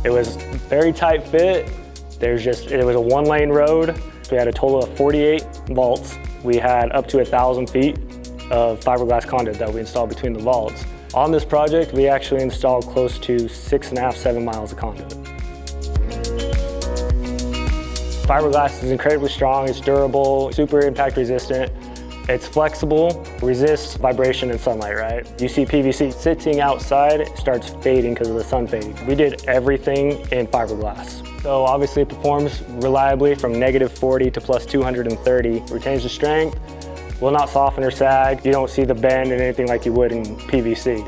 It was very tight fit. It was a 1-lane road. We had a total of 48 vaults. We had up to 1,000 feet of fiberglass conduit that we installed between the vaults. On this project, we actually installed close to 6.5, 7 miles of conduit. Fiberglass is incredibly strong, it's durable, super impact resistant. It's flexible, resists vibration and sunlight, right? You see PVC sitting outside, it starts fading because of the sun fading. We did everything in fiberglass. So obviously it performs reliably from -40 to +230. Retains the strength, will not soften or sag. You don't see the bend and anything like you would in PVC.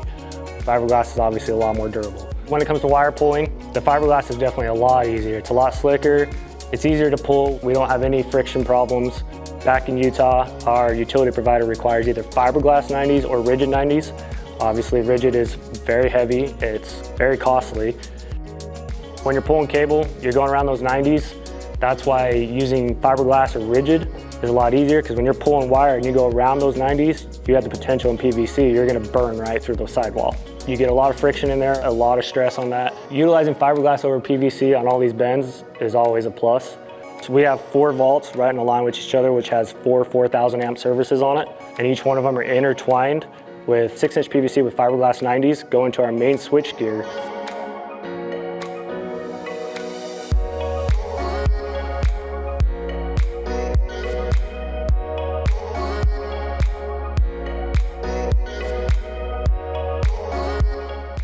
Fiberglass is obviously a lot more durable. When it comes to wire pulling, the fiberglass is definitely a lot easier. It's a lot slicker. It's easier to pull. We don't have any friction problems. Back in Utah, our utility provider requires either fiberglass 90s or rigid 90s. Obviously, rigid is very heavy. It's very costly. When you're pulling cable, you're going around those 90s. That's why using fiberglass or rigid is a lot easier, because when you're pulling wire and you go around those 90s, you have the potential in PVC, you're gonna burn right through the sidewall. You get a lot of friction in there, a lot of stress on that. Utilizing fiberglass over PVC on all these bends is always a plus. So we have 4 vaults right in a line with each other, which has 4 4,000 amp services on it. And each one of them are intertwined with 6-inch PVC with fiberglass 90s going to our main switch gear.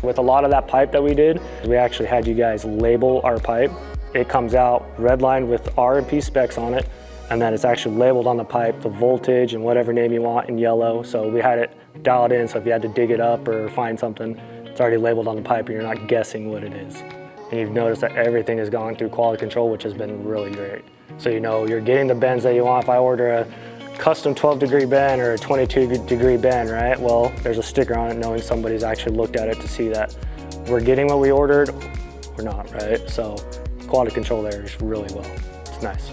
With a lot of that pipe that we did, we actually had you guys label our pipe. It comes out redlined with R&P specs on it, and then it's actually labeled on the pipe, the voltage and whatever name you want in yellow. So we had it dialed in, so if you had to dig it up or find something, it's already labeled on the pipe and you're not guessing what it is. And you've noticed that everything is going through quality control, which has been really great. So you know you're getting the bends that you want. If I order a custom 12-degree bend or a 22-degree bend, right? Well, there's a sticker on it knowing somebody's actually looked at it to see that we're getting what we ordered or not, right? So quality control there is really well. It's nice.